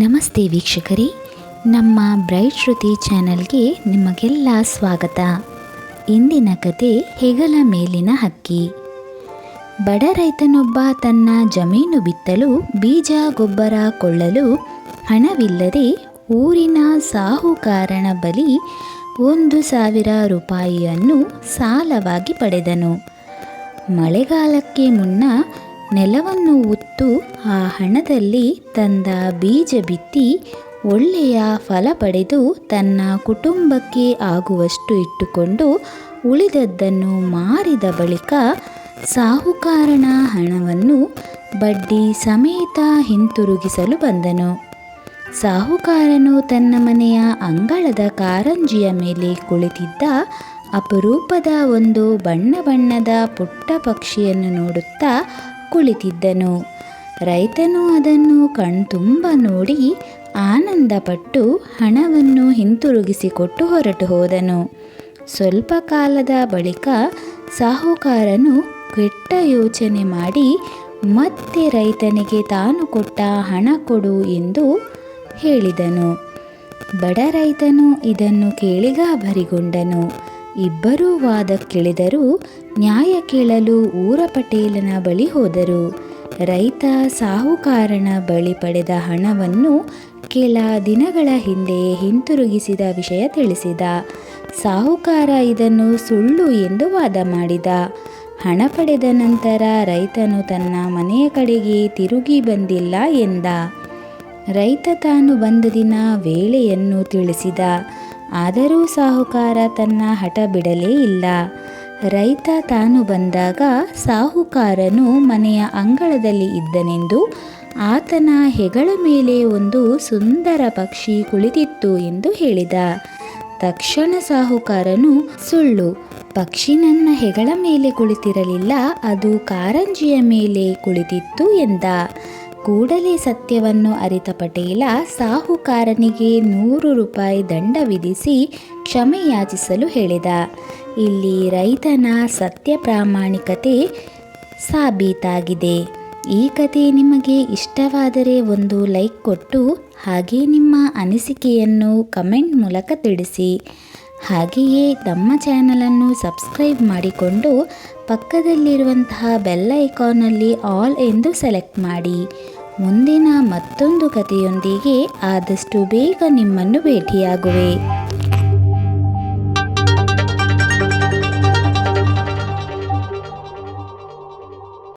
ನಮಸ್ತೆ ವೀಕ್ಷಕರೇ, ನಮ್ಮ ಬ್ರೈಟ್ ಶ್ರುತಿ ಚಾನಲ್ಗೆ ನಿಮಗೆಲ್ಲ ಸ್ವಾಗತ. ಇಂದಿನ ಕತೆ ಹೆಗಲ ಮೇಲಿನ ಹಕ್ಕಿ. ಬಡ ರೈತನೊಬ್ಬ ತನ್ನ ಜಮೀನು ಬಿತ್ತಲು ಬೀಜ ಗೊಬ್ಬರ ಕೊಳ್ಳಲು ಹಣವಿಲ್ಲದೆ ಊರಿನ ಸಾಹುಕಾರನ ಬಳಿ 1,000 ರೂಪಾಯಿಯನ್ನು ಸಾಲವಾಗಿ ಪಡೆದನು. ಮಳೆಗಾಲಕ್ಕೆ ಮುನ್ನ ನೆಲವನ್ನು ಉತ್ತು ಆ ಹಣದಲ್ಲಿ ತಂದ ಬೀಜ ಬಿತ್ತಿ ಒಳ್ಳೆಯ ಫಲ ಪಡೆದು ತನ್ನ ಕುಟುಂಬಕ್ಕೆ ಆಗುವಷ್ಟು ಇಟ್ಟುಕೊಂಡು ಉಳಿದದ್ದನ್ನು ಮಾರಿದ ಬಳಿಕ ಸಾಹುಕಾರನ ಹಣವನ್ನು ಬಡ್ಡಿ ಸಮೇತ ಹಿಂತಿರುಗಿಸಲು ಬಂದನು. ಸಾಹುಕಾರನು ತನ್ನ ಮನೆಯ ಅಂಗಳದ ಕಾರಂಜಿಯ ಮೇಲೆ ಕುಳಿತಿದ್ದ ಅಪರೂಪದ ಒಂದು ಬಣ್ಣ ಬಣ್ಣದ ಪುಟ್ಟ ಪಕ್ಷಿಯನ್ನು ನೋಡುತ್ತಾ ಕುಳಿತಿದ್ದನು. ರೈತನು ಅದನ್ನು ಕಣ್ತುಂಬ ನೋಡಿ ಆನಂದಪಟ್ಟು ಹಣವನ್ನು ಹಿಂತಿರುಗಿಸಿಕೊಟ್ಟು ಹೊರಟು ಹೋದನು. ಸ್ವಲ್ಪ ಕಾಲದ ಬಳಿಕ ಸಾಹುಕಾರನು ಕೆಟ್ಟ ಯೋಚನೆ ಮಾಡಿ ಮತ್ತೆ ರೈತನಿಗೆ ತಾನು ಕೊಟ್ಟ ಹಣ ಕೊಡು ಎಂದು ಹೇಳಿದನು. ಬಡ ರೈತನು ಇದನ್ನು ಕೇಳಿ ಗಾಬರಿಗೊಂಡನು. ಇಬ್ಬರೂ ವಾದಕ್ಕಿಳಿದರೂ ನ್ಯಾಯ ಕೇಳಲು ಊರ ಪಟೇಲನ ಬಳಿ ಹೋದರು. ರೈತ ಸಾಹುಕಾರನ ಬಳಿ ಪಡೆದ ಹಣವನ್ನು ಕೆಲ ದಿನಗಳ ಹಿಂದೆ ಹಿಂತಿರುಗಿಸಿದ ವಿಷಯ ತಿಳಿಸಿದ. ಸಾಹುಕಾರ ಇದನ್ನು ಸುಳ್ಳು ಎಂದು ವಾದ ಮಾಡಿದ. ಹಣ ಪಡೆದ ನಂತರ ರೈತನು ತನ್ನ ಮನೆಯ ಕಡೆಗೆ ತಿರುಗಿ ಬಂದಿಲ್ಲ ಎಂದ. ರೈತ ತಾನು ಬಂದ ದಿನ ವೇಳೆಯನ್ನು ತಿಳಿಸಿದ. ಆದರೂ ಸಾಹುಕಾರ ತನ್ನ ಹಠ ಬಿಡಲೇ ಇಲ್ಲ. ರೈತ ತಾನು ಬಂದಾಗ ಸಾಹುಕಾರನು ಮನೆಯ ಅಂಗಳದಲ್ಲಿ ಇದ್ದನೆಂದು, ಆತನ ಹೆಗಲ ಮೇಲೆ ಒಂದು ಸುಂದರ ಪಕ್ಷಿ ಕುಳಿತಿತ್ತು ಎಂದು ಹೇಳಿದ. ತಕ್ಷಣ ಸಾಹುಕಾರನು, ಸುಳ್ಳು, ಪಕ್ಷಿ ನನ್ನ ಹೆಗಲ ಮೇಲೆ ಕುಳಿತಿರಲಿಲ್ಲ, ಅದು ಕಾರಂಜಿಯ ಮೇಲೆ ಕುಳಿತಿತ್ತು ಎಂದ. ಕೂಡಲೇ ಸತ್ಯವನ್ನು ಅರಿತ ಪಟೇಲ ಸಾಹುಕಾರನಿಗೆ 100 ರೂಪಾಯಿ ದಂಡ ವಿಧಿಸಿ ಕ್ಷಮೆ ಯಾಚಿಸಲು ಹೇಳಿದ. ಇಲ್ಲಿ ರೈತನ ಸತ್ಯ ಪ್ರಾಮಾಣಿಕತೆ ಸಾಬೀತಾಗಿದೆ. ಈ ಕತೆ ನಿಮಗೆ ಇಷ್ಟವಾದರೆ ಒಂದು ಲೈಕ್ ಕೊಟ್ಟು ಹಾಗೆ ನಿಮ್ಮ ಅನಿಸಿಕೆಯನ್ನು ಕಮೆಂಟ್ ಮೂಲಕ ತಿಳಿಸಿ. ಹಾಗೆಯೇ ನಮ್ಮ ಚಾನಲನ್ನು ಸಬ್ಸ್ಕ್ರೈಬ್ ಮಾಡಿಕೊಂಡು ಪಕ್ಕದಲ್ಲಿರುವಂತಹ ಬೆಲ್ ಐಕಾನಲ್ಲಿ ಆಲ್ ಎಂದು ಸೆಲೆಕ್ಟ್ ಮಾಡಿ. ಮುಂದಿನ ಮತ್ತೊಂದು ಕಥೆಯೊಂದಿಗೆ ಆದಷ್ಟು ಬೇಗ ನಿಮ್ಮನ್ನು ಭೇಟಿಯಾಗುವೆ.